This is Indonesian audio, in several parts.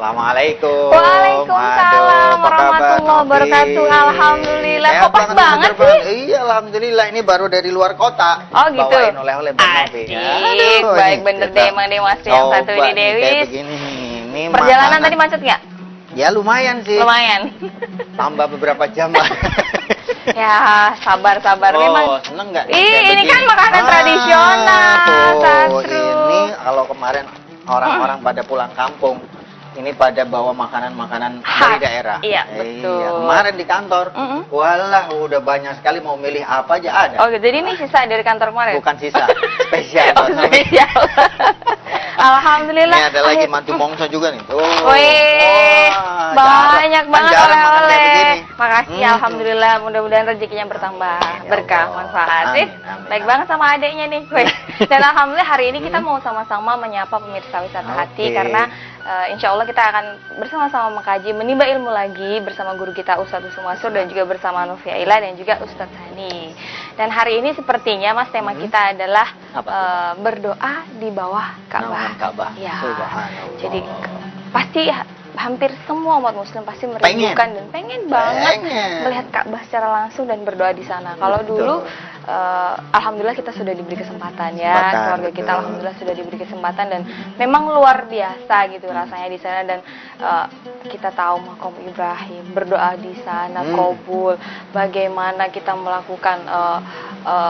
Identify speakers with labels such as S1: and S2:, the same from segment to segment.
S1: Assalamualaikum.
S2: Waalaikumsalam warahmatullahi wabarakatuh. Alhamdulillah. Kok pas banget sih?
S1: Iya, alhamdulillah. Ini baru dari luar kota.
S2: Oh gitu.
S1: Bawain oleh-oleh
S2: Asik. Baik bener deh emang deh Mas yang satu ini Dewi.
S1: Ini
S2: perjalanan tadi macet nggak?
S1: Ya lumayan sih.
S2: Lumayan.
S1: Tambah beberapa jam lah.
S2: Ya sabar-sabar memang.
S1: Seneng nggak?
S2: Ini kan makanan tradisional.
S1: Ini kalau kemarin orang-orang pada pulang kampung, ini pada bawa makanan-makanan dari daerah.
S2: Iya, betul.
S1: Kemarin di kantor, walah udah banyak sekali mau milih apa aja ada.
S2: Oh, jadi ini sisa dari kantor kemarin?
S1: Bukan sisa, spesial.
S2: Oh, spesial. Alhamdulillah.
S1: Ini ada lagi mantu mongso juga nih.
S2: Wih, banyak banget oleh-oleh. Makasih, alhamdulillah. Mudah-mudahan rezekinya bertambah, berkah, manfaat. Baik banget sama adiknya nih. Dan alhamdulillah hari ini kita mau sama-sama menyapa pemirsa Wisata Hati karena insya Allah kita akan bersama-sama mengkaji, menimba ilmu lagi bersama guru kita Ustadz Sumasur dan juga bersama Novia Ila dan juga Ustadz Hani. Dan hari ini sepertinya Mas tema kita adalah berdoa di bawah Ka'bah. Ya. Jadi pasti hampir semua umat muslim pasti merindukan dan pengen banget melihat Ka'bah secara langsung dan berdoa di sana. Kalau dulu alhamdulillah kita sudah diberi kesempatan ya, keluarga kita alhamdulillah sudah diberi kesempatan dan memang luar biasa gitu rasanya di sana dan kita tahu Maqam Ibrahim, berdoa di sana qabul, bagaimana kita melakukan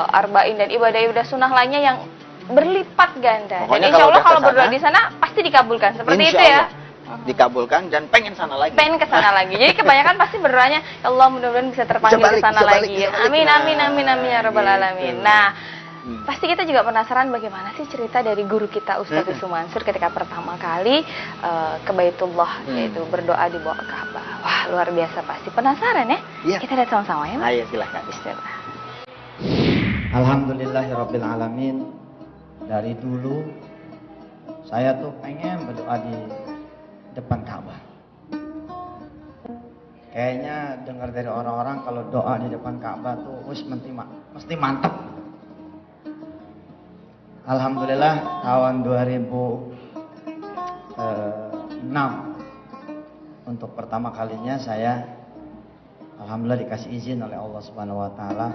S2: arba'in dan ibadah-ibadah sunnah lainnya yang berlipat ganda. Dan insya Allah kalau berdoa di sana pasti dikabulkan seperti itu ya.
S1: Dikabulkan dan pengen sana lagi.
S2: Pengen ke sana lagi. Jadi kebanyakan pasti berdoanya, ya Allah mudah-mudahan bisa terpanggil ke sana lagi. Amin amin amin amin ya rabbal alamin. Nah, pasti kita juga penasaran bagaimana sih cerita dari guru kita Ustadz Sumansur ketika pertama kali ke Baitullah yaitu berdoa di bawah Ka'bah. Wah, luar biasa pasti. Penasaran ya? Kita lihat sama-sama ya, Mas.
S1: Ayo silahkan.
S2: Bismillah.
S3: Alhamdulillahirabbil alamin. Dari dulu saya tuh pengen berdoa di depan Ka'bah. Kayaknya dengar dari orang-orang kalau doa di depan Ka'bah tuh mesti mantep. Alhamdulillah tahun 2006 untuk pertama kalinya saya alhamdulillah dikasih izin oleh Allah Subhanahu wa taala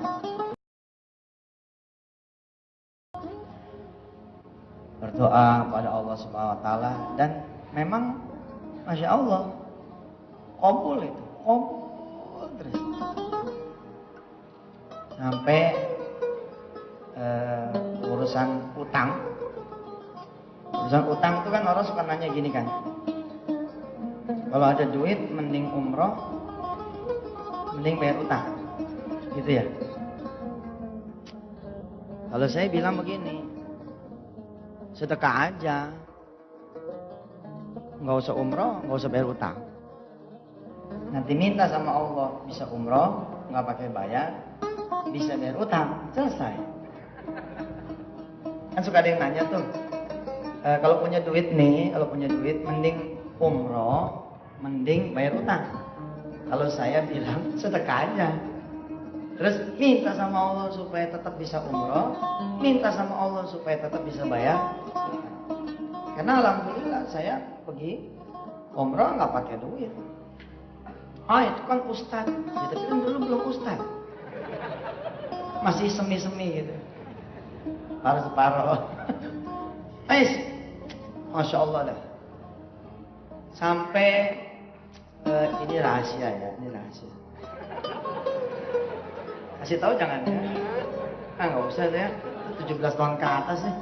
S3: berdoa pada Allah Subhanahu wa taala dan memang Masya Allah qabul itu, qabul terus sampai urusan utang itu kan orang suka nanya gini kan, kalau ada duit mending umroh mending bayar utang gitu ya. Kalau saya bilang begini, sedekah aja, nggak usah umroh, nggak usah bayar utang. Nanti minta sama Allah bisa umroh, nggak pakai bayar, bisa bayar utang, selesai. Kan suka ada yang nanya tuh, kalau punya duit nih, mending umroh, mending bayar utang. Kalau saya bilang sedekah aja. Terus minta sama Allah supaya tetap bisa umroh, minta sama Allah supaya tetap bisa bayar. Karena alhamdulillah saya pergi umroh nggak pakai duit. Itu kan ustadz, ya, tapi kan dulu belum ustadz, masih semi-semi gitu, separuh. Masya Allah dah. Sampai ini rahasia ya, ini rahasia. Kasih tahu jangan ya. Nggak usah deh, 17 tahun ke atas ya.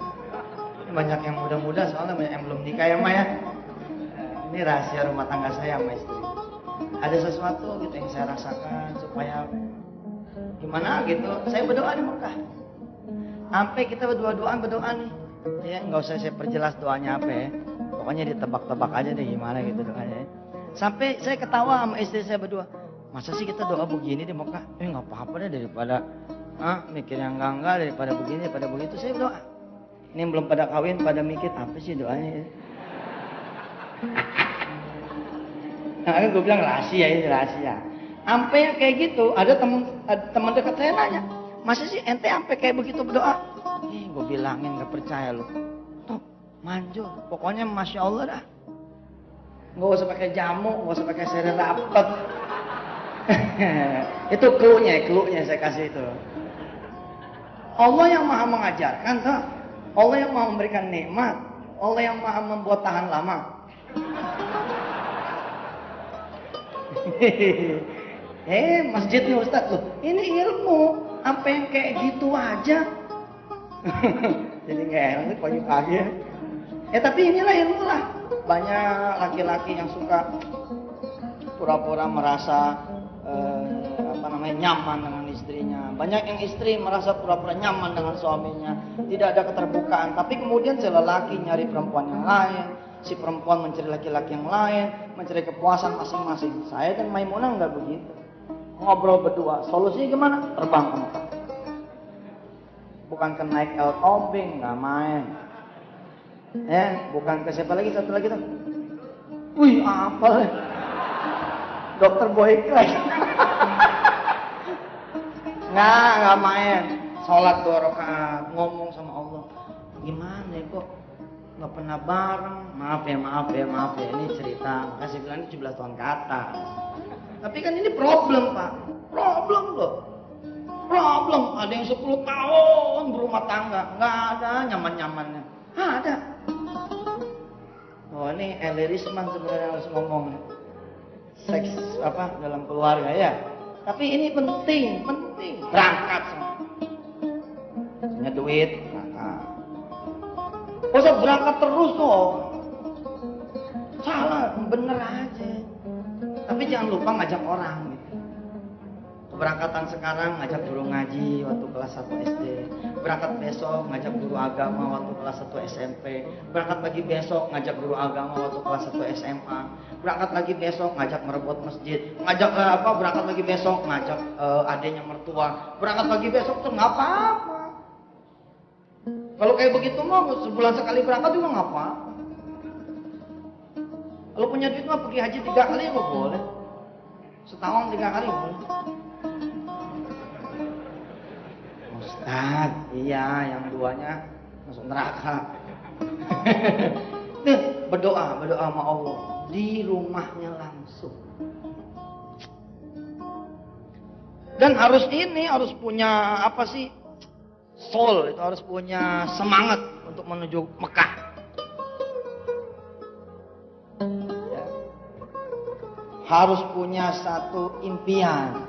S3: Ini banyak yang muda-muda soalnya banyak yang belum nikah ya, Ma ya. Ini rahasia rumah tangga saya sama istri. Ada sesuatu gitu yang saya rasakan supaya gimana gitu. Saya berdoa di Mekah. Sampai kita berdoa nih. Ya, nggak usah saya perjelas doanya apa ya. Pokoknya ditebak-tebak aja deh gimana gitu doanya. Sampai saya ketawa sama istri saya berdua. Masa sih kita doa begini di Mekah? Nggak apa-apa deh daripada mikir yang enggak daripada begini daripada begitu. Saya berdoa. Ini belum pada kawin pada mikir apa sih doanya ya? Nah, gue bilang rahasia ini rahasia. Sampai kayak gitu ada teman dekat saya nanya, masa sih ente sampai kayak begitu berdoa? Gue bilangin nggak percaya lu. Tuh manjur, pokoknya Masya Allah dah. Nggak usah pakai jamu, nggak usah pakai seri rapet. Itu clue-nya saya kasih itu. Allah yang maha mengajarkan tuh. Allah yang maha memberikan nikmat. Allah yang maha membuat tahan lama. Masjidnya Ustadz loh. Ini ilmu. Apa yang kayak gitu aja. Jadi nggak enak pagi-pagi ya. Tapi inilah ilmu lah. Banyak laki-laki yang suka pura-pura merasa nyaman dengan istrinya. Banyak yang istri merasa pura-pura nyaman dengan suaminya. Tidak ada keterbukaan. Tapi kemudian si lelaki nyari perempuan yang lain. Si perempuan mencari laki-laki yang lain. Mencari kepuasan masing-masing. Saya dan Maimunah nggak begitu. Ngobrol berdua. Solusinya gimana? Terbang ke Mekah. Bukan ke naik El Tobing, nggak main. Bukan ke siapa lagi, satu lagi tuh. Wih, apa? Dokter Boyka. Nggak main. Sholat 2 rakaat, ngomong sama Allah. Gimana ya kok nggak pernah bareng? Maaf ya. Ini cerita. Makasih bilang ini 17 tahun ke atas. Tapi kan ini problem, Pak. Problem loh. Problem. Ada yang 10 tahun berumah tangga. Nggak ada nyaman-nyamannya. Ada. Oh, ini Eli Risman sebenarnya harus ngomong. Seks dalam keluarga ya. Tapi ini penting. Berangkat semua. Punya duit, berangkat. Usah berangkat terus dong. Salah, bener aja. Tapi jangan lupa ngajak orang gitu. Keberangkatan sekarang ngajak guru ngaji waktu kelas 1 SD. Berangkat besok ngajak guru agama waktu kelas 1 SMP. Berangkat lagi besok ngajak guru agama waktu kelas 1 SMA. Berangkat lagi besok ngajak merebut masjid. Berangkat lagi besok ngajak adenya mertua. Berangkat lagi besok tuh nggak apa-apa. Kalau kayak begitu mah sebulan sekali berangkat juga nggak apa-apa. Kalau punya duit mah pergi haji 3 kali juga boleh. Setahun 3 kali boleh. Ustaz, iya yang 2-nya masuk neraka. Berdoa sama Allah di rumahnya langsung. Dan harus punya soul, itu harus punya semangat untuk menuju Mekah. Ya. Harus punya satu impian.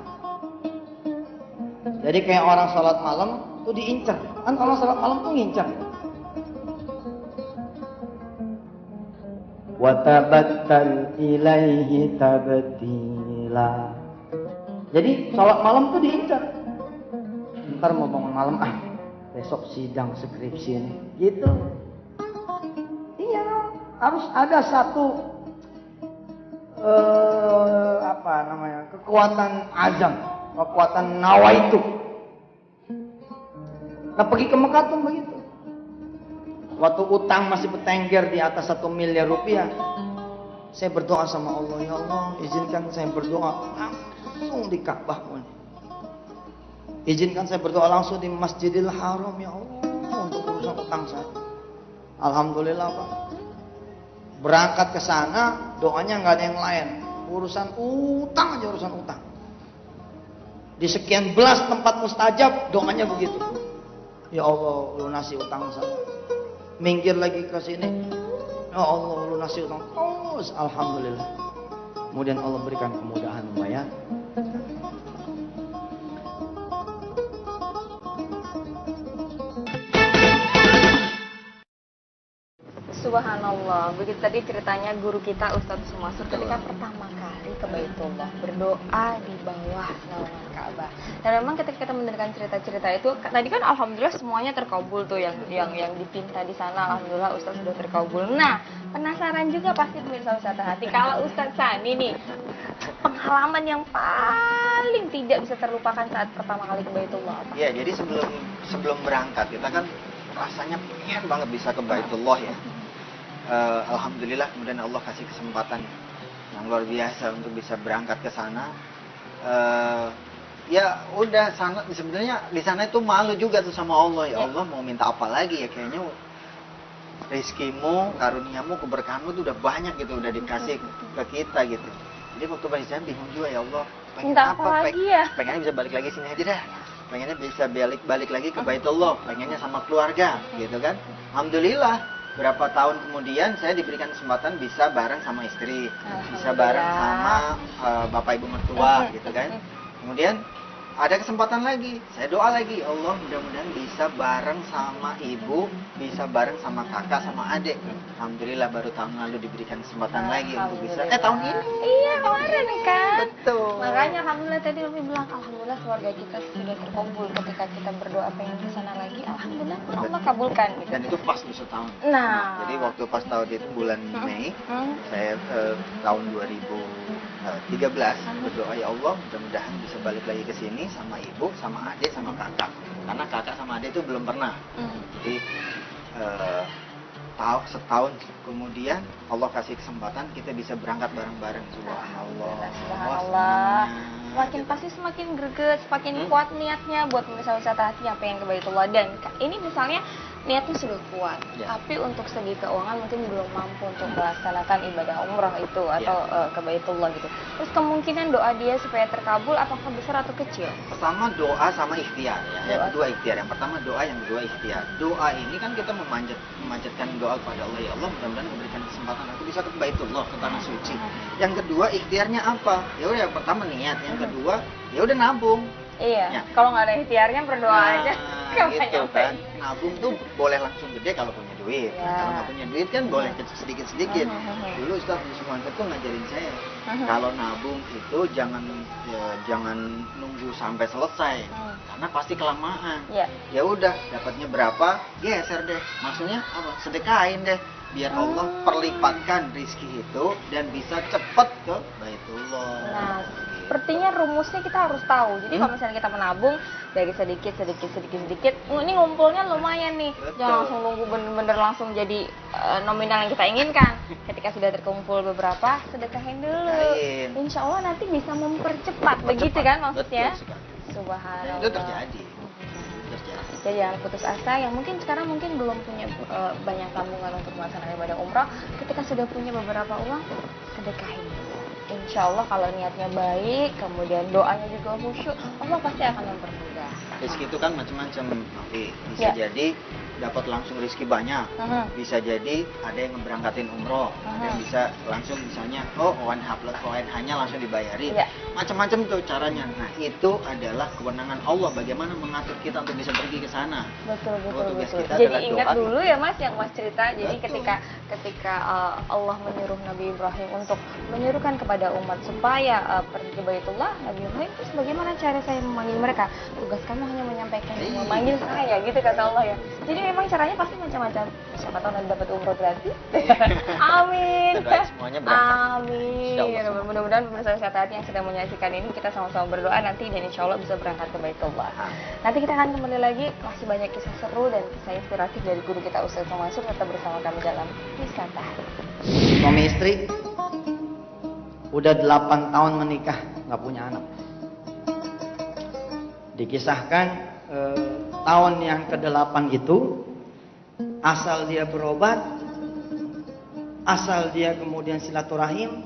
S3: Jadi kayak orang sholat malam tuh diincar. Kan orang sholat malam tuh ngincar. Watabattal ilaihi tabtila. Jadi sholat malam tuh diincar. Ntar mau bangun malam, besok sidang skripsi ini. Gitu. Iya, harus ada satu kekuatan azam. Kekuatan nawaitu. Nah pergi ke Mekah tuh begitu. Waktu utang masih bertengger di atas 1 miliar rupiah, saya berdoa sama Allah, ya Allah izinkan saya berdoa langsung di Ka'bah. Izinkan saya berdoa langsung di Masjidil Haram, ya Allah, untuk urusan utang saya. Alhamdulillah Pak. Berangkat ke sana, doanya nggak ada yang lain. Urusan utang aja, urusan utang. Di sekian belas tempat mustajab, doanya begitu. Ya Allah, lunasi utang saya. Minggir lagi ke sini. Ya Allah, lunasi utang. Terus, alhamdulillah. Kemudian Allah berikan kemudahan membayar.
S2: Subhanallah, begitu tadi ceritanya guru kita Ustadz Sumasur ketika pertama kali ke Baitullah berdoa di bawah naungan Ka'bah. Dan memang ketika kita mendengarkan cerita-cerita itu, tadi kan alhamdulillah semuanya terkabul tuh yang dipinta di sana, alhamdulillah Ustadz sudah terkabul. Nah, penasaran juga pasti pemirsa Wisata Hati kalau Ustadz Sani nih pengalaman yang paling tidak bisa terlupakan saat pertama kali ke Baitullah apa?
S1: Ya, jadi sebelum berangkat kita kan rasanya pengen banget bisa ke Baitullah ya. Alhamdulillah kemudian Allah kasih kesempatan yang luar biasa untuk bisa berangkat ke sana. Ya udah sebenarnya di sana itu malu juga tuh sama Allah, ya Allah mau minta apa lagi ya, kayaknya rizkimu, karuniamu, keberkahanmu tuh udah banyak gitu, udah dikasih ke kita gitu. Jadi waktu pas saya bingung juga, ya Allah, pengen
S2: Minta apa lagi ya?
S1: Pengennya bisa balik lagi sini aja dah. Pengennya bisa balik lagi ke Baitullah, pengennya sama keluarga gitu kan. Alhamdulillah, berapa tahun kemudian saya diberikan kesempatan bisa bareng sama istri, bisa bareng sama bapak ibu mertua gitu kan. Kemudian ada kesempatan lagi, saya doa lagi, Allah mudah-mudahan bisa bareng sama ibu, bisa bareng sama kakak, sama adik. Alhamdulillah baru tahun lalu diberikan kesempatan lagi untuk bisa. Tahun ini.
S2: Iya, kemarin kan.
S1: Betul.
S2: Makanya alhamdulillah tadi Umi bilang, alhamdulillah keluarga kita sudah terkumpul ketika kita berdoa pengen ke sana lagi. Alhamdulillah Allah kabulkan gitu.
S1: Dan itu pas di setahun.
S2: Nah,
S1: Jadi waktu pas tahun itu bulan Mei, saya tahun 2013 berdoa, ya Allah mudah-mudahan bisa balik lagi ke sini sama ibu, sama adik, sama kakak. Karena kakak sama adik itu belum pernah. Jadi setahun kemudian Allah kasih kesempatan kita bisa berangkat bareng-bareng. Subhanallah.
S2: Subhanallah. Semakin pasti semakin greget, semakin kuat niatnya buat wisata hati yang pengen ke Baitullah. Dan ini misalnya niatnya sudah kuat, tapi untuk segi keuangan mungkin belum mampu untuk melaksanakan ibadah umrah itu atau ke Baitullah gitu. Terus kemungkinan doa dia supaya terkabul apakah besar atau kecil?
S1: Pertama doa sama ikhtiar ya. Yang kedua ikhtiar. Yang pertama doa, yang kedua ikhtiar. Doa ini kan kita memanjatkan doa kepada Allah, ya Allah mudah-mudahan memberikan kesempatan aku bisa ke Baitullah, ke tanah suci. Yang kedua ikhtiarnya apa? Ya udah, yang pertama niat, yang kedua ya udah nabung.
S2: Iya.
S1: Ya.
S2: Kalau nggak ada ikhtiarnya berdoa aja.
S1: Gitu kan. Nabung tuh boleh langsung gede kalau punya duit. Kalau nggak punya duit kan boleh sedikit-sedikit. Dulu Ustaz Yusuf tuh ngajarin saya, kalau nabung itu jangan nunggu sampai selesai, karena pasti kelamaan. Ya udah, dapatnya berapa, geser deh. Maksudnya apa? Sedekahin deh. Biar Allah perlipatkan rizki itu dan bisa cepet ke Baitullah.
S2: Nah, sepertinya rumusnya kita harus tahu. Jadi kalau misalnya kita menabung dari sedikit, ini ngumpulnya lumayan nih.
S1: Betul.
S2: Jangan langsung nunggu bener-bener langsung jadi nominal yang kita inginkan. Ketika sudah terkumpul beberapa, sedekahin dulu. Insya Allah nanti bisa mempercepat. Begitu kan maksudnya? Subhanallah.
S1: Itu terjadi.
S2: Jadi jangan putus asa, yang mungkin sekarang belum punya banyak tabungan untuk melaksanakan ibadah umrah, ketika sudah punya beberapa uang, sedekahin. Insya Allah kalau niatnya baik, kemudian doanya juga khusyuk, Allah pasti akan mempermudah.
S1: Rezeki itu kan macam-macam, bisa jadi dapat langsung rezeki banyak, bisa jadi ada yang ngeberangkatin umroh, ada yang bisa langsung misalnya ONH plus ONH-nya langsung dibayarin, macam-macam tuh caranya. Nah itu adalah kewenangan Allah bagaimana mengatur kita untuk bisa pergi ke sana.
S2: Betul. Jadi ingat dulu ya Mas yang Mas cerita. Jadi ketika Allah menyuruh Nabi Ibrahim untuk menyuruhkan kepada umat supaya pergi ke Baitullah, Nabi Ibrahim terus bagaimana cara saya memanggil mereka? Tugas kamu hanya menyampaikan memanggil saya, gitu kata Allah ya. Jadi memang caranya pasti macam-macam. Siapa tahu nanti dapat umroh gratis. Amin.
S1: Semuanya berangkat.
S2: Amin. Mudah-mudahan pemirsa wisata hati yang sedang menyaksikan ini kita sama-sama berdoa nanti dan insya Allah bisa berangkat ke Baitullah. Nanti kita akan kembali lagi, masih banyak kisah seru dan kisah inspiratif dari guru kita Ustaz Mansur. Tetap bersama kami dalam Wisata Hati.
S3: Suami istri udah 8 tahun menikah, nggak punya anak. Dikisahkan tahun yang ke-8 itu, asal dia berobat, asal dia kemudian silaturahim,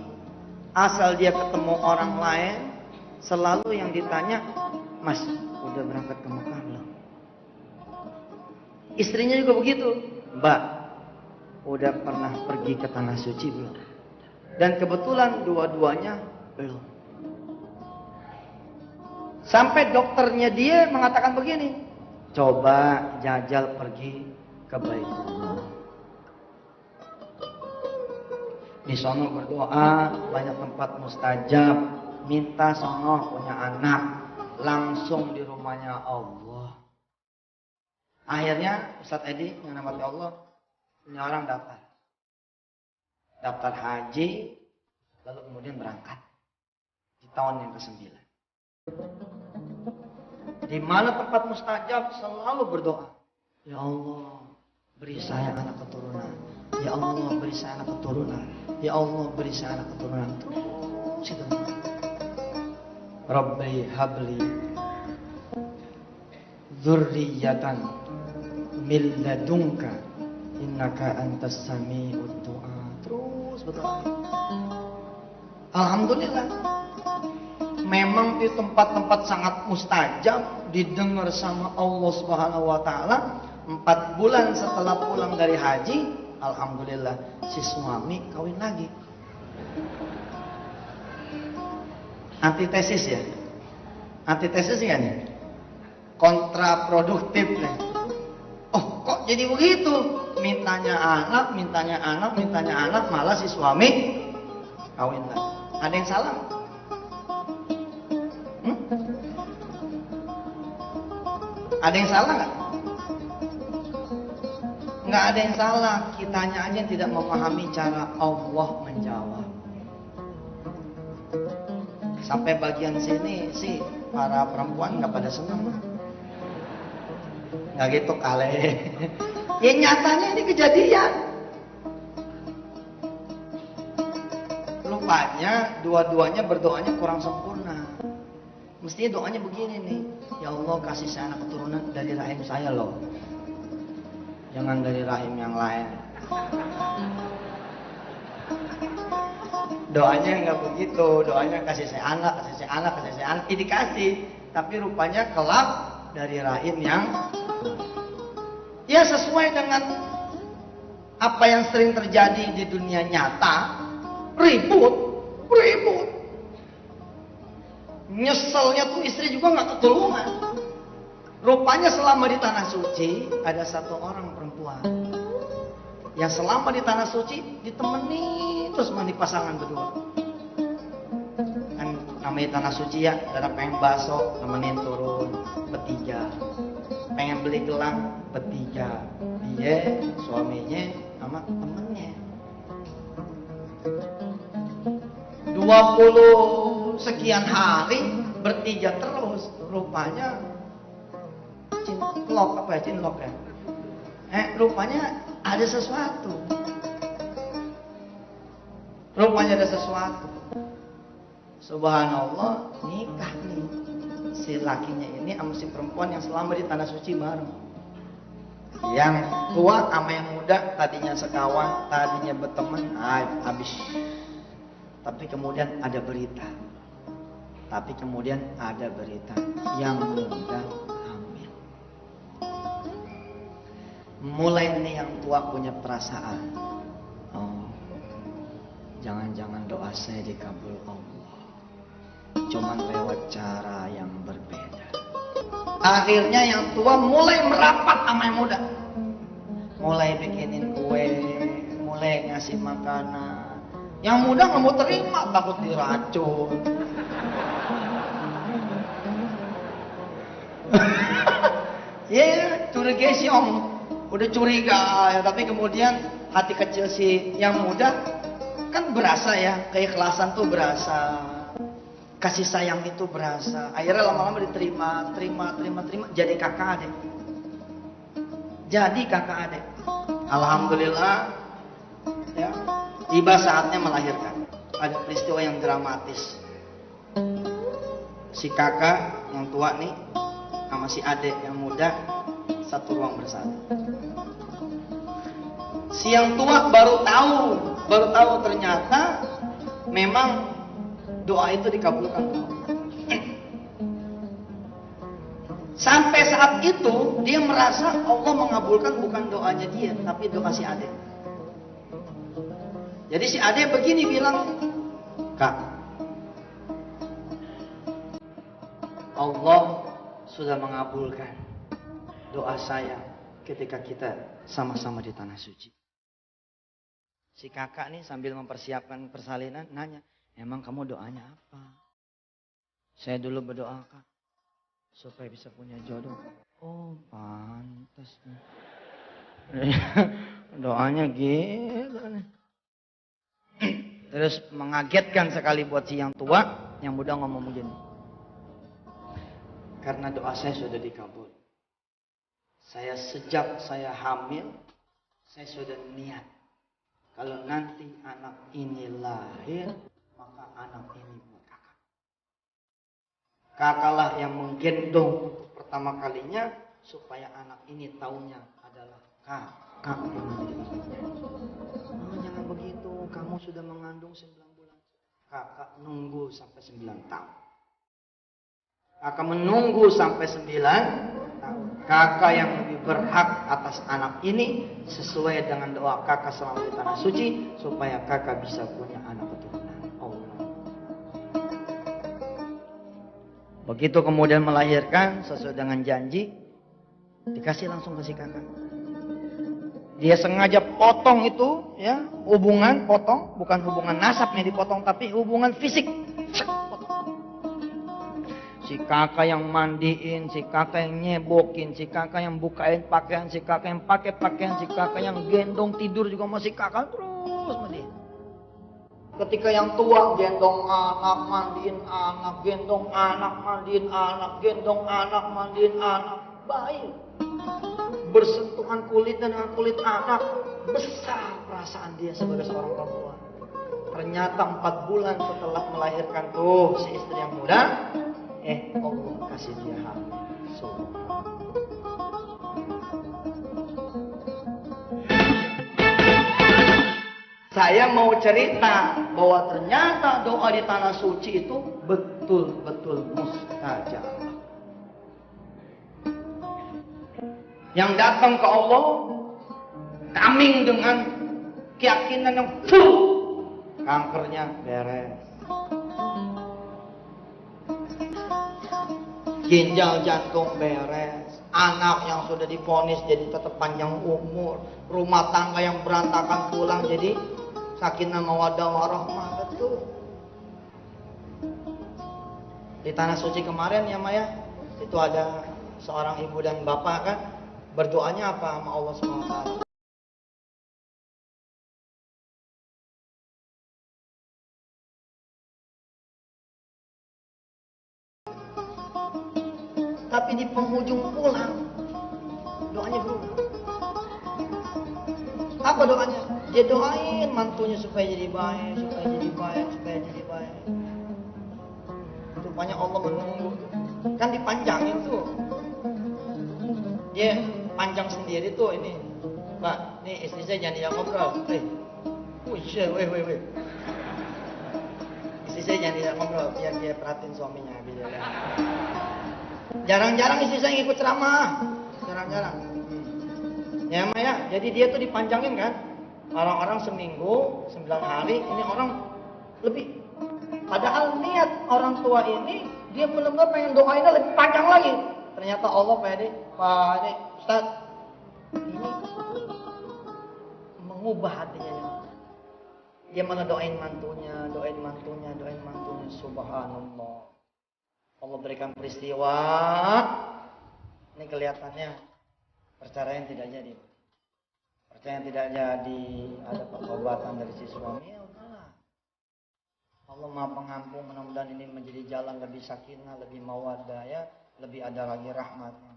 S3: asal dia ketemu orang lain, selalu yang ditanya, Mas, udah berangkat ke Mekah belum? Istrinya juga begitu, Mbak, udah pernah pergi ke Tanah Suci belum? Dan kebetulan dua-duanya belum. Sampai dokternya dia mengatakan begini, coba jajal pergi ke Baitullah. Di sono berdoa, banyak tempat mustajab, minta sono punya anak, langsung di rumahnya Allah. Akhirnya Ustadz Edi yang namanya Allah, punya orang daftar haji, lalu kemudian berangkat di tahun yang ke-9. Di mana tempat mustajab selalu berdoa, ya Allah beri saya anak keturunan, ya Allah beri saya anak keturunan, ya Allah beri saya anak keturunan. Terus itu, Rabbi habli dzurriyyatan min ladunka Innaka antas sami'ud du'a. Terus berdoa. Alhamdulillah. Memang di tempat-tempat sangat mustajab, didengar sama Allah Subhanahu wa taala. 4 bulan setelah pulang dari haji, alhamdulillah si suami kawin lagi. Antitesis ya. Antitesis ya nih. Kontraproduktif nih. Oh, kok jadi begitu? Mintanya anak, malah si suami kawin lagi. Ada yang salah? Ada yang salah nggak? Nggak ada yang salah. Kitanya aja yang tidak memahami cara Allah menjawab. Sampai bagian sini sih para perempuan nggak pada senang. Nggak gitu kali. Ya nyatanya ini kejadian. Rupanya dua-duanya berdoanya kurang sempurna. Mestinya doanya begini nih. Ya Allah kasih saya anak keturunan dari rahim saya loh. Jangan dari rahim yang lain. Doanya nggak begitu. Doanya kasih saya anak, kasih saya anak, kasih saya anak. Dikasih. Tapi rupanya kelak dari rahim yang ya sesuai dengan apa yang sering terjadi di dunia nyata. Ribut. Nyeselnya tuh istri juga nggak ketulungan. Rupanya selama di tanah suci ada satu orang perempuan yang selama di tanah suci ditemani terus mandi pasangan berdua. Kan namanya tanah suci ya, ada pengen bakso nemenin turun bertiga, pengen beli gelang bertiga, dia suaminya sama temennya. 20 sekian hari bertiga terus. Rupanya cinlok ya. Rupanya ada sesuatu. Subhanallah, nikah nih si lakinya ini sama si perempuan yang selama di tanah suci bareng. Yang tua sama yang muda tadinya sekawan, tadinya berteman, habis. Tapi kemudian ada berita. Yang muda hamil. Mulai nih yang tua punya perasaan. Oh, jangan-jangan doa saya dikabul Allah. Cuman lewat cara yang berbeda. Akhirnya yang tua mulai merapat sama yang muda. Mulai bikinin kue, mulai ngasih makanan. Yang muda nggak mau terima, takut diracun. Curiga sih om, udah curiga ya. Tapi kemudian hati kecil si yang muda kan berasa ya, keikhlasan tuh berasa, kasih sayang itu berasa. Akhirnya lama-lama diterima, jadi kakak adik. Alhamdulillah, ya. Tiba saatnya melahirkan. Ada peristiwa yang dramatis. Si kakak yang tua nih sama si adik yang muda satu ruang bersama. Si yang tua baru tahu ternyata memang doa itu dikabulkan. Sampai saat itu dia merasa Allah mengabulkan bukan doanya dia, tapi doa si adik. Jadi si adik begini bilang, Kak, Allah sudah mengabulkan doa saya ketika kita sama-sama di tanah suci. Si kakak nih sambil mempersiapkan persalinan nanya, emang kamu doanya apa? Saya dulu berdoa Kak, supaya bisa punya jodoh. Oh pantas nih. Doanya gitu nih. Terus mengagetkan sekali buat si yang tua, yang muda ngomong begini. Karena doa saya sudah dikabul. Sejak saya hamil, saya sudah niat. Kalau nanti anak ini lahir, maka anak ini buat kakak. Kakaklah yang menggendong untuk pertama kalinya, supaya anak ini taunya adalah kakak. kakak yang menjadi ibunya. Oh, jangan begitu, kamu sudah mengandung 9 bulan. Kakak nunggu sampai 9 tahun. Kakak menunggu sampai 9 tahun. Kakak yang lebih berhak atas anak ini sesuai dengan doa kakak selama di tanah suci supaya kakak bisa punya anak keturunan. Allah. Begitu kemudian melahirkan sesuai dengan janji, dikasih langsung kasih kakak. Dia sengaja potong itu, ya, hubungan potong, bukan hubungan nasabnya dipotong, tapi hubungan fisik. Si kakak yang mandiin, si kakak yang nyebokin, si kakak yang bukain pakaian, si kakak yang pakai pakaian, si kakak yang gendong tidur juga masih kakak terus mandiin. Ketika yang tua gendong anak, mandiin anak, gendong anak, mandiin anak, gendong anak, mandiin anak, bayi. Bersentuhan kulit dengan kulit anak, besar perasaan dia sebagai seorang perempuan. Ternyata 4 bulan setelah melahirkan tuh si istri yang muda, Allah kasih dia hamil. Saya mau cerita bahwa ternyata doa di tanah suci itu betul-betul mustajab. Yang datang ke Allah coming dengan keyakinan yang full, kankernya beres, ginjal jantung beres, anak yang sudah divonis jadi tetap panjang umur, rumah tangga yang berantakan pulang jadi sakinah mawaddah warahmah. Betul. Di tanah suci kemarin ya Maya, itu ada seorang ibu dan bapak kan, berdoanya apa sama Allah SWT? Tapi di penghujung pulang, doanya berubah. Apa doanya? Dia doain mantunya supaya jadi baik, supaya jadi baik, supaya jadi baik. Rupanya Allah menunggu. Kan dipanjangin tuh. Dia panjang sendiri tuh ini. Mbak, nih istri saya jangan diajak ngobrol. Wih. Istri saya jangan diajak ngobrol, biar dia perhatiin suaminya. Jarang-jarang istri saya ngikut ceramah. Jarang-jarang. Ya Maya, jadi dia tuh dipanjangin kan. Orang-orang seminggu, 9 hari, ini orang lebih. Padahal niat orang tua ini, dia benar-benar pengen doainnya lebih panjang lagi. Ternyata Allah Pak Ustaz, ini mengubah hatinya. Dia malah doain mantunya. Subhanallah. Allah berikan peristiwa. Ini kelihatannya perceraian tidak jadi. Perceraian tidak jadi, ada pertobatan dari si suami. Ya udahlah. Allah Maha Pengampun, mudah-mudahan ini menjadi jalan lebih sakinah, lebih mawaddah ya, lebih ada lagi rahmatnya.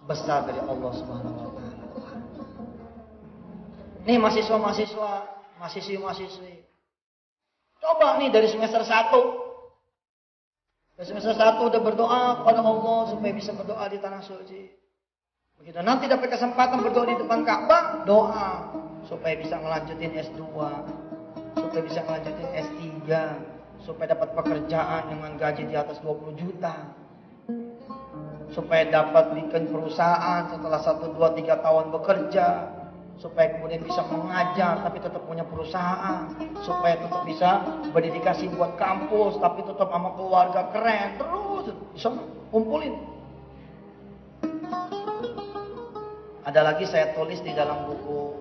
S3: Besar dari Allah Subhanahu wa taala. Nih mahasiswa-mahasiswi. Coba nih dari semester 1. Dari semester 1 udah berdoa kepada Allah supaya bisa berdoa di tanah suci. Begitu nanti dapat kesempatan berdoa di depan Ka'bah, doa supaya bisa melanjutin S2, supaya bisa melanjutin S3, supaya dapat pekerjaan dengan gaji di atas 20 juta. Supaya dapat bikin perusahaan setelah 1, 2, 3 tahun bekerja, supaya kemudian bisa mengajar tapi tetap punya perusahaan, supaya tetap bisa berdedikasi buat kampus tapi tetap sama keluarga keren, terus bisa kumpulin. Ada lagi saya tulis di dalam buku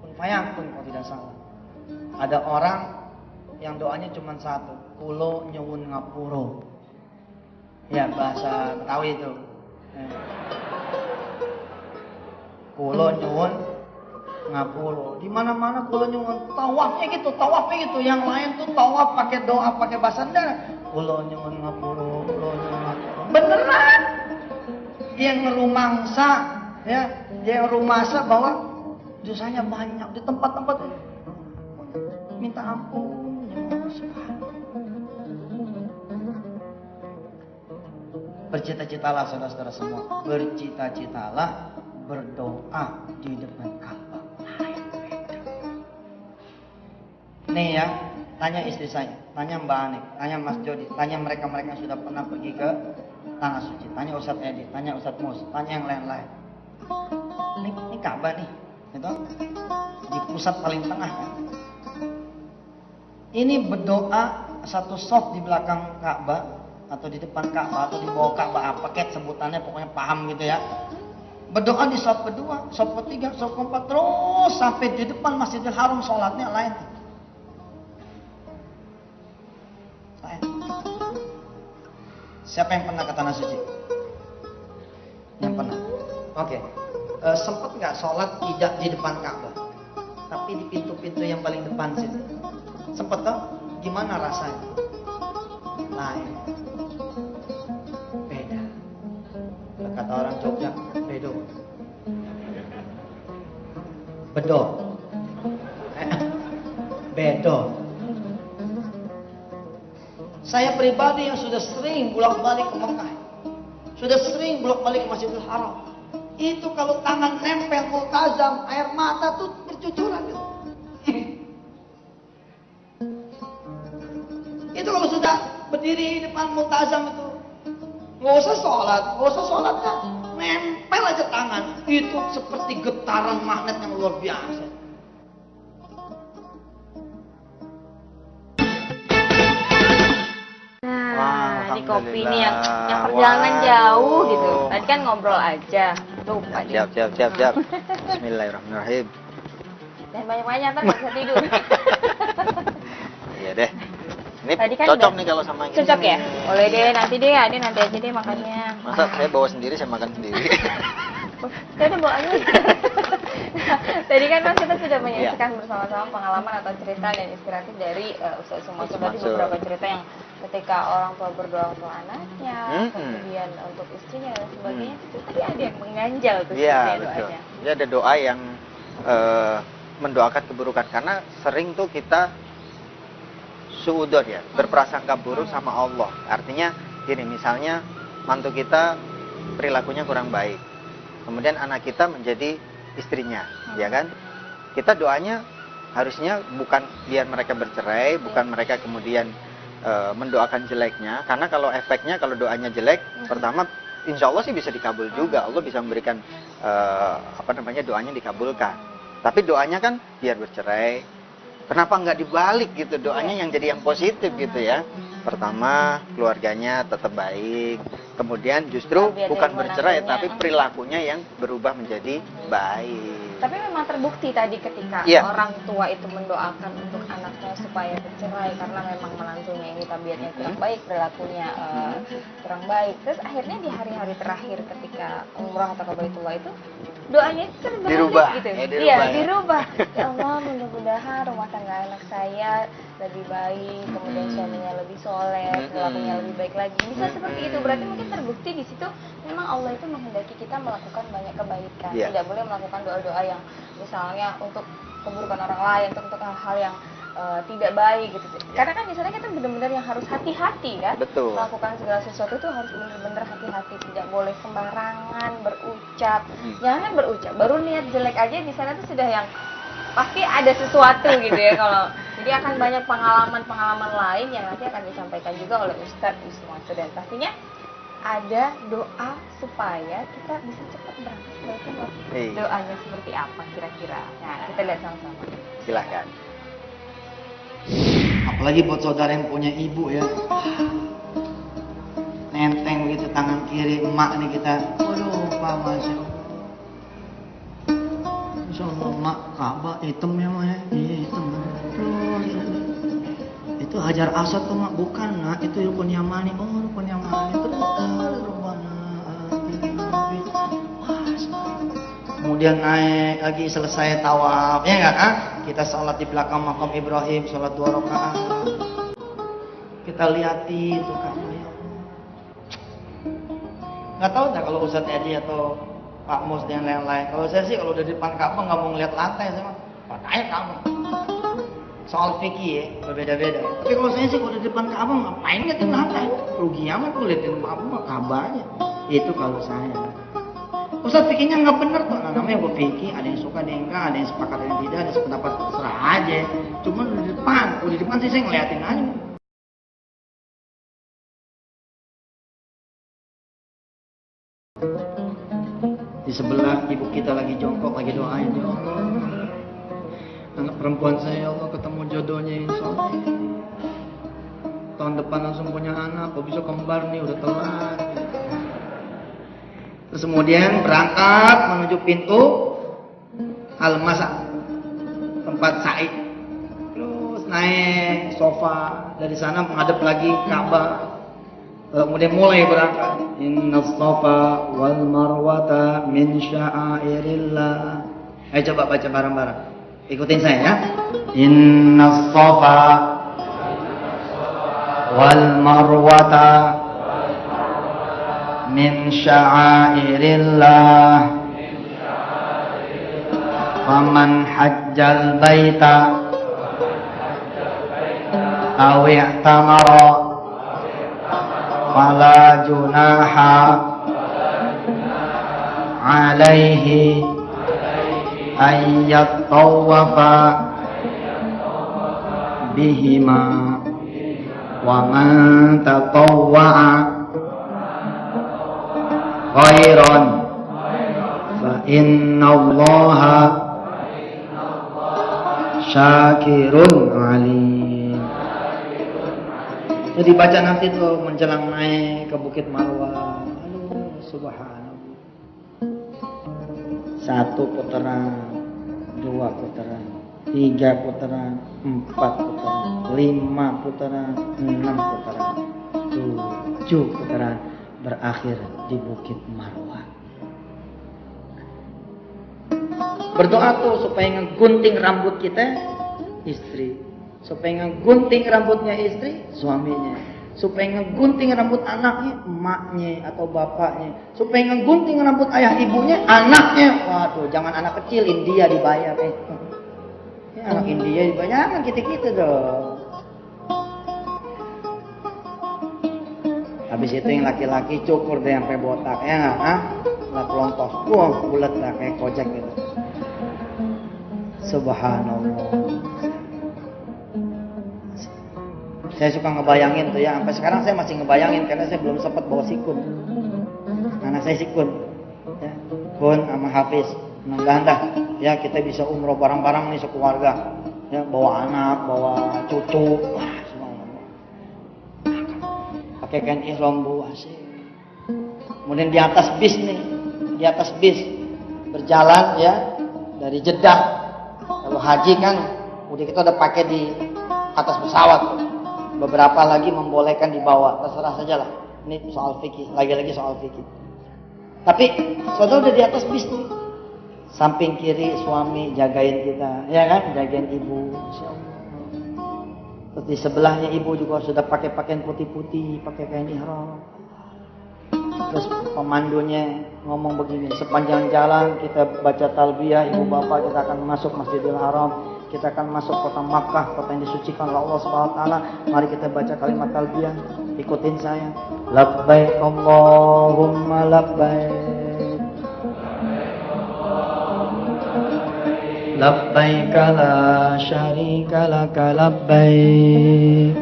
S3: Kun Fayakun kalau tidak salah. Ada orang yang doanya cuma satu, kulo nyuwun ngapuro. Ya bahasa Betawi itu. Kulo nyuwun ngapuro. Di mana-mana kulo nyuwun, tawafnya gitu. Yang lain tuh tawaf pakai doa, pakai bahasa Sunda. Kulo nyuwun ngapuro, kulo nyuwun ngapuro. Beneran. Dia ngerumangsa, ya, dia ngerumasa bahwa dosanya banyak di tempat-tempat minta ampun, ya Allah. Bercita-citalah saudara-saudara semua, bercita-citalah berdoa di depan Ka'bah. Nih ya, tanya istri saya, tanya Mbak Anik, tanya Mas Jody, tanya mereka-mereka yang sudah pernah pergi ke Tanah Suci, tanya Ustadz Edi, tanya Ustadz Mus, tanya yang lain-lain. Ini Ka'bah nih, gitu? Di pusat paling tengah kan. Ini berdoa satu soft di belakang Ka'bah atau di depan Ka'bah atau di bawah Ka'bah, apa kek sebutannya, pokoknya paham gitu ya. Berdoa di soft kedua, soft ketiga, soft keempat, terus sampai di depan Masjidil Haram sholatnya lain. Siapa yang pernah ke Tanah Suci? Yang pernah? Oke. Sempet nggak sholat tidak di depan Ka'bah, tapi di pintu-pintu yang paling depan situ? Sempet toh? Gimana rasanya? Lain. Beda. Kata orang Jogja, bedo. Bedo. Bedo. Saya pribadi yang sudah sering bolak-balik ke Mekah, sudah sering bolak-balik ke Masjidil Haram, itu kalau tangan nempel multazam, air mata tuh bercucuran gitu. Itu kalau sudah berdiri di depan multazam itu, nggak usah sholat kan, nempel aja tangan, itu seperti getaran magnet yang luar biasa.
S2: Ini kopi nih yang perjalanan jauh gitu. Tadi kan ngobrol aja. Lupa dia.
S1: Siap. Bismillahirrahmanirrahim.
S2: Dan banyak-banyak ntar nggak bisa tidur.
S1: Iya deh. Ini
S2: Tadi kan
S1: cocok
S2: udah-
S1: nih kalau sama ini.
S2: Cocok ya? Boleh deh, nanti deh, Ade nanti aja deh makannya.
S1: Masa saya bawa sendiri, saya makan sendiri.
S2: Ya udah bawa aja. Tadi kan Mas kita sudah menyaksikan bersama-sama pengalaman atau cerita dan inspiratif dari Ustaz Sumarso. Tadi beberapa cerita yang ketika orang tua berdoa untuk anaknya, kemudian untuk istrinya dan sebagainya. Itu tadi ada yang mengganjal tuh
S1: Iya,
S2: sebenarnya
S1: betul.
S2: doanya.
S1: Jadi ada doa yang mendoakan keburukan, karena sering tuh kita suudzon ya, berprasangka buruk sama Allah. Artinya gini, misalnya mantu kita perilakunya kurang baik, kemudian anak kita menjadi istrinya, ya kan? Kita doanya harusnya bukan biar mereka bercerai, bukan mereka kemudian mendoakan jeleknya, karena kalau efeknya kalau doanya jelek, pertama insya Allah sih bisa dikabul juga, Allah bisa memberikan doanya dikabulkan. Tapi doanya kan biar bercerai. Kenapa nggak dibalik gitu doanya yang jadi yang positif gitu ya? Pertama keluarganya tetap baik, kemudian justru bukan bercerai tapi perilakunya yang berubah menjadi baik.
S2: Tapi memang terbukti tadi ketika orang tua itu mendoakan untuk anaknya supaya bercerai karena memang menantunya ini tabiatnya kurang baik, perilakunya kurang baik. Terus akhirnya di hari-hari terakhir ketika umrah atau ke Baitullah itu doanya itu terbalik
S1: dirubah,
S2: gitu.
S1: Iya,
S2: dirubah. Ya Allah, mudah-mudahan rumah tangga anak saya lebih baik, kemudian suaminya lebih soleh, perilakunya lebih baik lagi. Bisa seperti itu, berarti mungkin terbukti di situ memang Allah itu menghendaki kita melakukan banyak kebaikan. Tidak boleh melakukan doa-doa yang misalnya untuk keburukan orang lain, untuk hal-hal yang tidak baik gitu. Karena kan misalnya kita benar-benar yang harus hati-hati kan.
S1: Betul.
S2: Melakukan segala sesuatu itu harus benar-benar hati-hati, tidak boleh sembarangan berucap. Jangan berucap, baru niat jelek aja di sana tuh sudah yang pasti ada sesuatu gitu ya kalau. Jadi akan banyak pengalaman-pengalaman lain yang nanti akan disampaikan juga oleh Ustadz Sumarso, dan pastinya ada doa supaya kita bisa cepat berangkat ke Baitullah. Doanya seperti apa kira-kira? Nah, kita lihat sama-sama.
S1: Silahkan.
S3: Apalagi buat saudara yang punya ibu ya, nenteng begitu tangan kiri emak nih kita, waduh Pak, Masya Allah, Masya Allah, emak Ka'bah hitam ya Mak ya, iya hitam. Itu Hajar Aswad tuh Mak, bukan Nak, itu Rukun Yamani. Oh Rukun Yamani itu kemudian naik lagi selesai tawaf, ya nggak kan? Kita sholat di belakang makam Ibrahim, sholat 2 rakaat. Kita liati itu Ka'bah ya. Nggak tahu nggak kalau Ustadz Edi atau Pak Mus dan lain-lain. Kalau saya sih kalau udah di depan Ka'bah nggak mau ngeliat lantai, saya mah padahal Ka'bah. Soal fikih ya, berbeda-beda. Tapi kalau saya sih kalau di depan Ka'bah ngapain ngeliatin lantai? Rugi amat tuh liatin Ka'bah aja. Itu kalau saya. Ustaz fikirnya nggak bener tuh. Nah, namanya gue fikir, ada yang suka, ada yang enggak, ada yang sepakat, ada yang tidak, ada yang sependapat, terserah aja. Cuma di depan sih saya ngeliatin aja. Di sebelah ibu kita lagi jongkok, lagi doain, ya Allah, anak perempuan saya, ya Allah, ketemu jodohnya insya Allah. Tahun depan langsung punya anak, kok bisa kembar nih, udah telat. Terus kemudian berangkat menuju pintu Al-Masa, tempat sa'i. Terus naik sofa, dari sana menghadap lagi Ka'bah. Kemudian mulai berangkat. Inna safa wal marwata min sya'airillah. Ayo coba baca bareng-bareng. Ikutin saya ya. Inna safa wal marwata min sya'airillah. Faman hajjal baita aw i'tamara fala junaha alaihi ayyat tawafa bihima wa man tatawwa'a khairan fa innallaha syakirun alim. Jadi baca nanti tuh menjelang naik ke Bukit Marwah. Aduh, subhanallah. 1 putaran, 2 putaran, 3 putaran, 4 putaran, 5 putaran, 6 putaran, 7 putaran, berakhir di Bukit Marwah. Berdoa tuh supaya ngegunting rambut kita istri, supaya ngegunting rambutnya istri suaminya, supaya ngegunting rambut anaknya emaknya atau bapaknya, supaya ngegunting rambut ayah ibunya anaknya. Waduh, jangan anak kecil India dibayar anak India dibayar, jangan kita dong. Habis itu yang laki-laki cukur deh sampai botak ya nggak, lah pelontos, wah bulat lah kayak kojek gitu. Subhanallah. Saya suka ngebayangin tuh ya, sampai sekarang saya masih ngebayangin karena saya belum sempat bawa sikun. Anak saya sikun, ya, Kun sama Hafiz. Mudah-mudahan dah, ya kita bisa umroh bareng-bareng nih sekeluarga, ya bawa anak, bawa cucu, wah subhanallah. Pakai kain ihram bu, asik. Kemudian di atas bis nih, di atas bis berjalan ya dari Jeddah. Kalau haji kan udah kita udah pakai di atas pesawat. Beberapa lagi membolehkan di bawah, terserah saja lah. Ini soal fikih, lagi-lagi soal fikih. Tapi saudara udah di atas bis nih. Samping kiri suami jagain kita, ya kan? Jagain ibu, insyaallah. Terus di sebelahnya ibu juga sudah pakai pakaian putih-putih, pakai kain ihram. Terus pemandunya ngomong begini, sepanjang jalan kita baca talbiyah, ibu bapak kita akan masuk Masjidil Haram, kita akan masuk kota Makkah, kota yang disucikan oleh Allah Subhanahu wa taala. Mari kita baca kalimat talbiyah, ikutin saya. Labbaik Allahumma labbaik. Labbaik la syarika laka labbaik.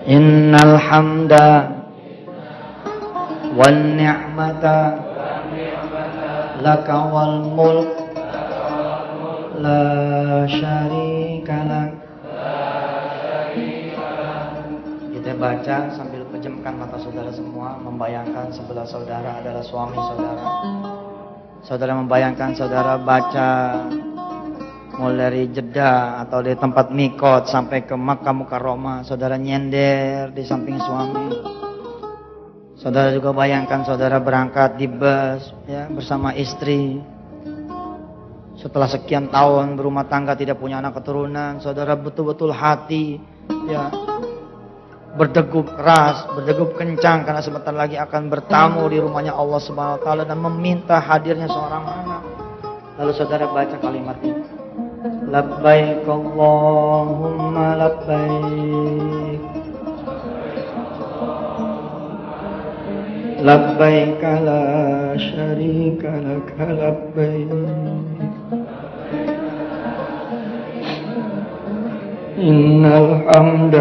S3: Innal hamda wan ni'mata laka wal mulk la syarika lak. Kita baca sambil pejamkan mata saudara semua, membayangkan sebelah saudara adalah suami saudara. Saudara membayangkan saudara baca mulai dari Jeddah atau di tempat mikot sampai ke Makkah Mukarramah, saudara nyender di samping suami. Saudara juga bayangkan saudara berangkat di bus ya bersama istri. Setelah sekian tahun berumah tangga tidak punya anak keturunan, saudara betul-betul hati ya berdegup keras, berdegup kencang karena sebentar lagi akan bertamu di rumahnya Allah Subhanahu wa taala dan meminta hadirnya seorang anak. Lalu saudara baca kalimat ini. Labbaik Allahumma labbaik. لبيك لا شريك لك لبيك إن الحمد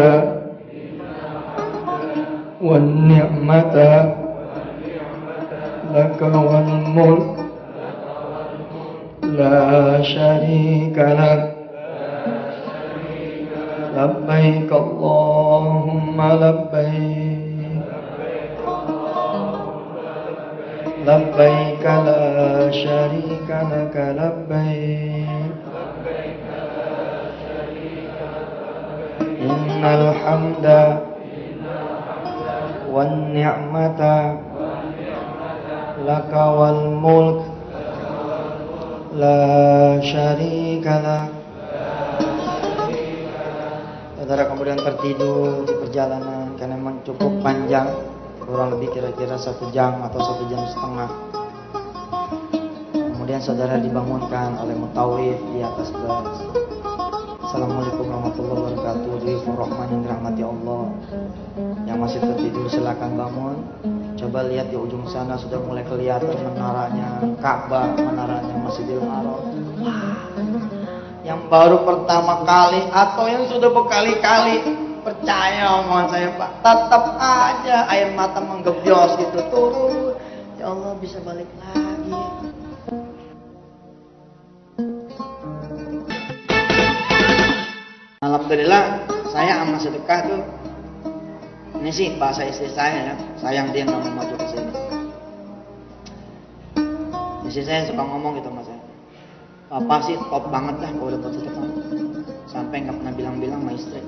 S3: والنعمة لك والملك لا شريك لك لبيك اللهم لبيك لبيك لا شريك لك لبيك إن الحمد والنعمة لك والملك لا شريك لك. Saudara kemudian tertidur di perjalanan karena memang cukup panjang, kurang lebih kira-kira 1 jam atau 1 jam setengah. Kemudian saudara dibangunkan oleh mutawif di atas bus. Assalamualaikum warahmatullahi wabarakatuh. Dhifur Rahman yang dirahmati Allah. Yang masih tertidur silakan bangun. Coba lihat di ujung sana sudah mulai kelihatan menaranya Ka'bah, menaranya Masjidil Haram. Wah, yang baru pertama kali atau yang sudah berkali-kali percaya omongan saya Pak, tetap aja air mata menggebyos gitu turun. Ya Allah bisa balik lagi. Alhamdulillah saya sama sedekah tuh, ini sih bahasa istri saya ya, sayang dia nggak mau maju ke sini. Istri saya suka ngomong gitu sama saya, papa sih top banget dah kalau udah buat sedekah, sampai nggak pernah bilang-bilang sama istri.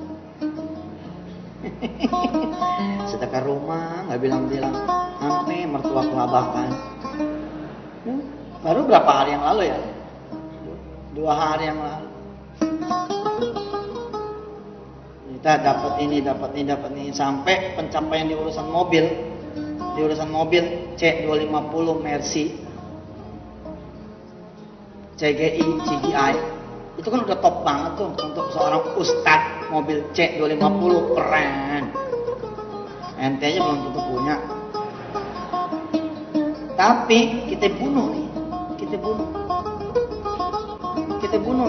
S3: Sedekah rumah nggak bilang-bilang, sampai mertua kelabakan. Baru berapa hari yang lalu ya, 2 hari yang lalu. Kita dapat ini sampai pencapaian di urusan mobil C250 Mercy CGI CGI itu kan udah top banget tuh untuk seorang ustadz. Mobil C250 keren, ente aja belum tentu punya, tapi kita bunuh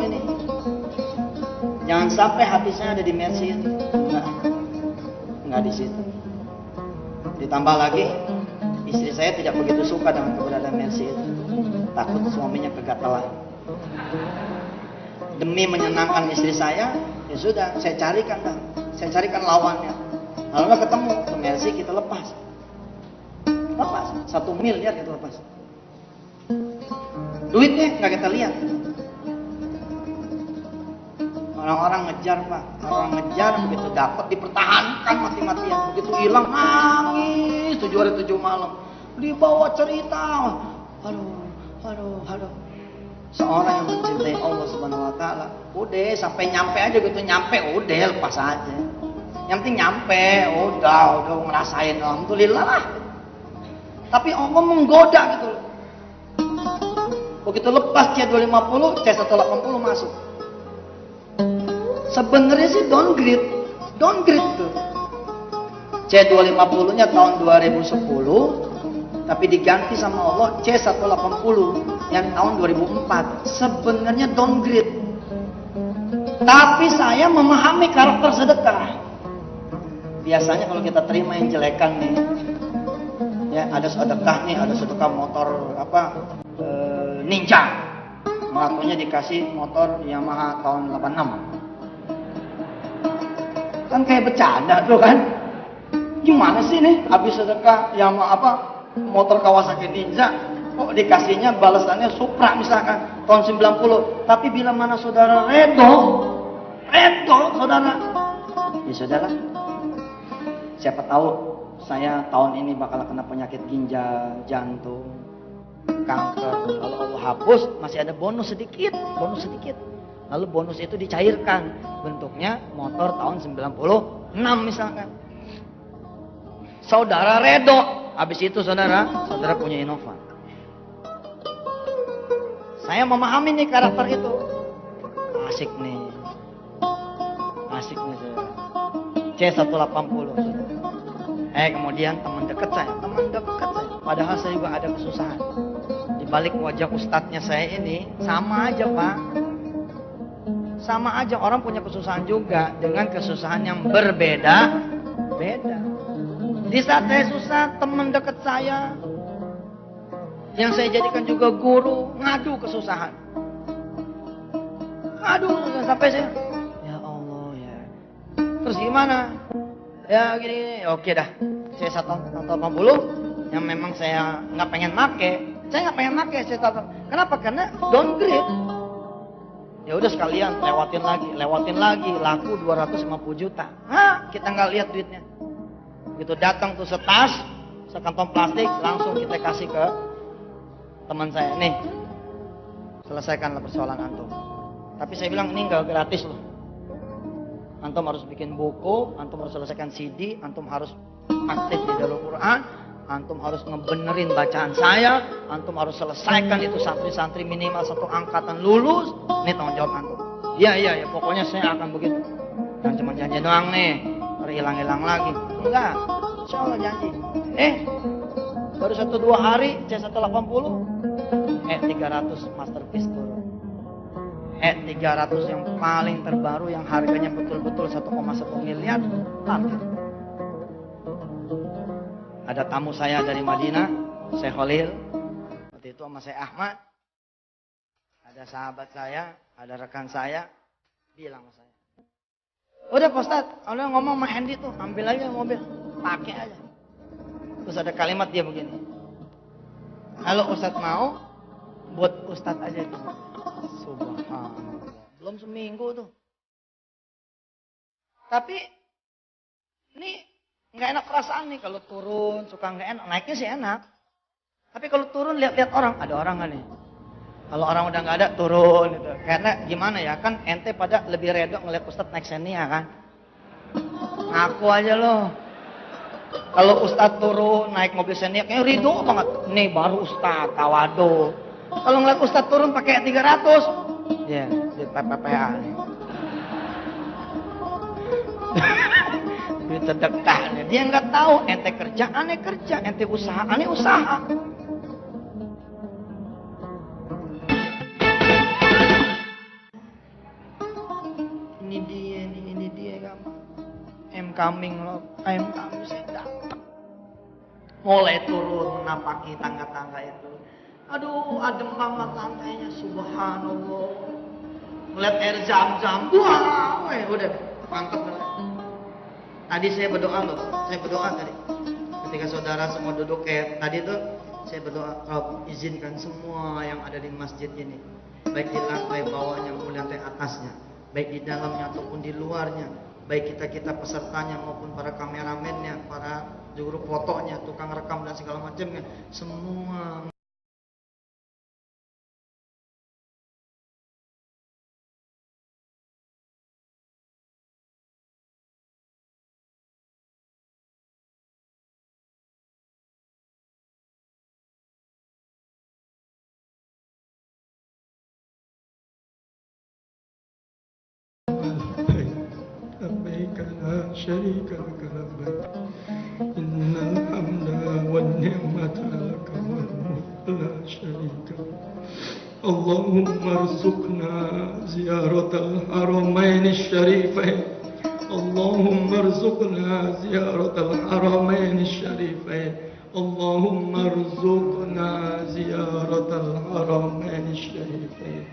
S3: ini. Jangan sampai habisnya ada di Mercy itu. Enggak di situ. Ditambah lagi, istri saya tidak begitu suka dengan keberadaan Mercy itu. Takut suaminya kegatalan. Demi menyenangkan istri saya, ya sudah, saya carikan lawannya. Lalu nggak ketemu, ke Mercy kita lepas. 1 miliar kita lepas. Duitnya nggak kita lihat. Orang-orang ngejar Pak, begitu dapat dipertahankan mati-matian, begitu hilang nangis 7 hari 7 malam, dibawa cerita, aduh, seorang yang mencintai Allah Subhanahu Wa Taala, udah sampai nyampe aja gitu, udah lepas aja, yang penting nyampe, udah ngerasain, alhamdulillah lah. Tapi Allah menggoda gitu, begitu lepas C250, C180 masuk. Sebenarnya sih downgrade tuh. C250 nya tahun 2010, tapi diganti sama Allah C180 yang tahun 2004. Sebenarnya downgrade. Tapi saya memahami karakter sedekah. Biasanya kalau kita terima yang jelekan nih, ya ada sedekah nih, ada sedekah motor Ninja. Mengakunya dikasih motor Yamaha tahun 86. Kan kayak bercanda tuh kan, gimana sih nih habis sedekah yang motor Kawasaki Ninja kok dikasihnya balasannya Supra misalkan tahun 90. Tapi bila mana saudara redo saudara, ya saudara, siapa tahu saya tahun ini bakal kena penyakit ginjal, jantung, kanker. Kalau Allah hapus masih ada bonus sedikit. Lalu bonus itu dicairkan, bentuknya motor tahun 96 misalkan. Saudara redo, habis itu saudara punya Innova. Saya memahami nih karakter itu. Asik nih saudara. C180 saudara. Kemudian teman dekat saya Padahal saya juga ada kesusahan. Di balik wajah ustadznya saya ini sama aja Pak. Sama aja, orang punya kesusahan juga dengan kesusahan yang berbeda-beda. Di saat saya susah, teman dekat saya yang saya jadikan juga guru ngadu kesusahan. Ngadu sampai saya, ya Allah ya. Terus gimana? Ya gini, oke dah. Saya 180 yang memang saya nggak pengen make. Saya nggak pengen make. Kenapa? Karena downgrade. Ya udah sekalian lewatin lagi, laku 250 juta. Hah, kita nggak lihat duitnya. Begitu datang tuh setas, sekantong plastik, langsung kita kasih ke teman saya. Nih, selesaikanlah persoalan antum. Tapi saya bilang ini nggak gratis loh. Antum harus bikin buku, antum harus selesaikan CD, antum harus aktif di dalam Quran, antum harus ngebenerin bacaan saya, antum harus selesaikan itu santri-santri minimal 1 angkatan lulus. Ini tanggung jawab antum. Iya, pokoknya saya akan begitu. Jangan cuma janji doang nih, hilang-hilang lagi. Enggak, insya Allah janji. Baru 1-2 hari, C180, 300 masterpiece turun. 300 yang paling terbaru yang harganya betul-betul 1,1 miliar parkir. Ada tamu saya dari Madinah, Syekh Khalil. Waktu itu sama Syekh Ahmad. Ada sahabat saya, ada rekan saya, bilang sama saya, udah Pak Ustadz, kalau ngomong sama Hendy tuh, ambil aja mobil, pakai aja. Terus ada kalimat dia begini, kalau Ustadz mau, buat Ustadz aja itu. Subhanallah. Belum seminggu tuh. Tapi ini nggak enak perasaan nih kalau turun, suka nggak enak. Naiknya sih enak. Tapi kalau turun lihat-lihat orang, ada orang kan nih. Kalau orang udah nggak ada turun gitu. Karena gimana ya, kan ente pada lebih redo ngeliat Ustadz naik Xenia kan. Ngaku aja loh. Kalau Ustadz turun naik mobil Xenia kayak ridho banget. Nih baru Ustadz, tawadu. Kalau ngeliat Ustadz turun pakai 300, ya di PPPA nih. Duit sedekah nih. Dia nggak tahu ente kerja, aneh kerja, ente usaha, aneh usaha. Ini dia kamu. I'm coming loh, I'm coming sedang. Mulai turun menapaki tangga-tangga itu. Aduh, adem banget lantainya, subhanallah. Ngeliat air zam-zam, wah, udah mantap banget. Tadi saya berdoa loh, tadi. Ketika saudara semua duduk kayak tadi tuh, saya berdoa, Rabb izinkan semua yang ada di masjid ini, baik di lantai bawahnya maupun lantai atasnya, baik di dalamnya ataupun di luarnya, baik kita pesertanya maupun para kameramennya, para juru fotonya, tukang rekam dan segala macamnya, semua
S4: لبيك لا شريك لك لبيك إن الحمد والنعمة لك والملك لا شريك لك اللهم ارزقنا زيارة الحرمين الشريفين اللهم ارزقنا زيارة الحرمين الشريفين اللهم ارزقنا زيارة الحرمين الشريفين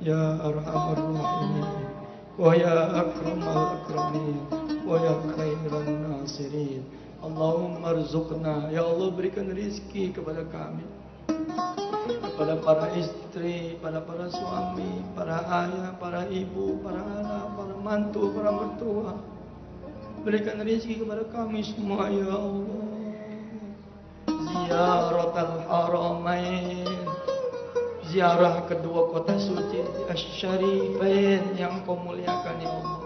S4: يا أرحم الراحمين ويا أكرم الأكرمين ويا خير الناصرين Allahumma rizukna. Ya Allah, berikan rizki kepada kami, kepada para istri, pada para suami, para ayah, para ibu, para anak, para mantu, para mertua. Berikan rizki kepada kami semua ya Allah. Ziyaratul Haramain, ziarah kedua kota suci Asy-Syarifain yang Kau muliakan ya Allah.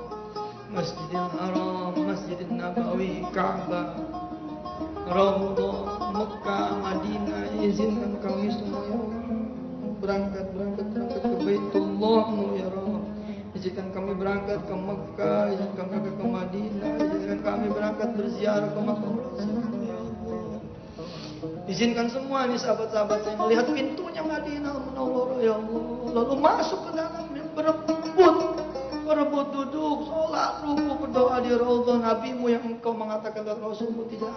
S4: Masjidil Haram, Masjidil Nabawi, Ka'bah, Raudhah, Mekah, Madinah. Izinkan kami semua ya Allah berangkat ke Baitullah-Mu ya Allah. Izinkan kami berangkat ke Mekah, izinkan kami ke Madinah, izinkan kami berangkat berziarah ke makam Rasul ya Allah. Izinkan semua nih sahabat-sahabat saya melihat pintunya Madinah Munawwarah ya Allah. Lalu masuk ke dalamnya, berebut duduk, sholat, ruku, berdoa di raudhah Nabimu yang engkau mengatakan dan Rasulmu tidak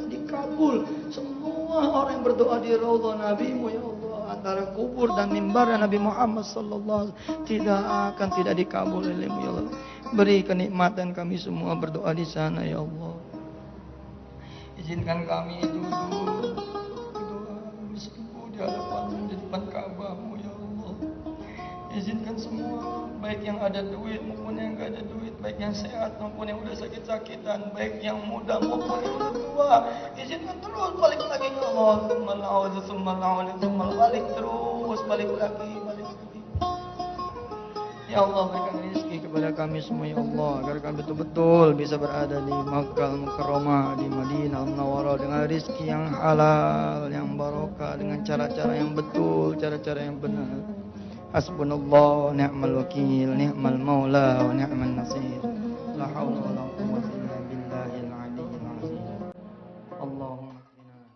S4: dikabul. Semua orang yang berdoa di raudhah Nabimu ya Allah, antara kubur dan mimbar Nabi Muhammad sallallahu alaihi wasallam tidak dikabul olehmu ya Allah. Beri kenikmatan kami semua berdoa di sana ya Allah. Izinkan kami duduk berdoa bersembuh di depan Ka'bahmu ya Allah. Izinkan semua, baik yang ada duit maupun yang gak ada duit, baik yang sehat maupun yang udah sakit-sakitan, baik yang muda maupun yang udah tua, izinkan terus balik lagi ya Allah. Balik terus, balik lagi. Ya Allah, berikan rezeki kepada kami semua ya Allah, agar kami betul-betul bisa berada di Makkah Mukarramah, di Madinah Munawwarah dengan rezeki yang halal, yang barokah, dengan cara-cara yang betul, cara-cara yang benar. Hasbunallah, ni'mal wakil, ni'mal maula, wa ni'mal nasir. La hawla wa la quwwata illa billahil aliyyil azim. Allahumma qina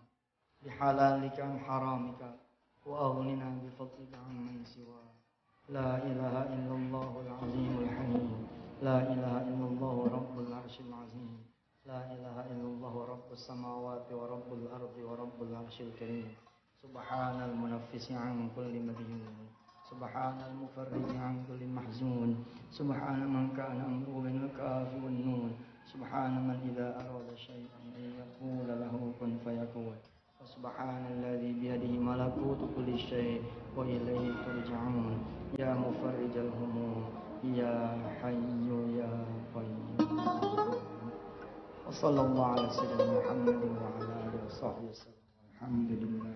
S4: bihalalika an haramika wa aghnina bi fadlika amman siwa. La ilaha illallahul azimul halim. La ilaha illallah rabbul arsyil azim. La ilaha illallah rabbus samawati wa rabbul ardi wa rabbul arsyil karim. Subhanal munaffisi an kulli madhyun. Subhanal mufarriji an kulli mahzun. Subhana man kana amruhu bil kafi wan nun. Subhana man idza arada syai'an yaqulu lahu kun fayakun. Subhanalladzi biyadihi malakutu kulli syai' wa ilaihi turja'un. Ya mufarrijal humum, ya hayyu ya qayyum. Wa sallallahu ala sayyidina Muhammadin wa ala alihi wa sahbihi wasallam. Alhamdulillah.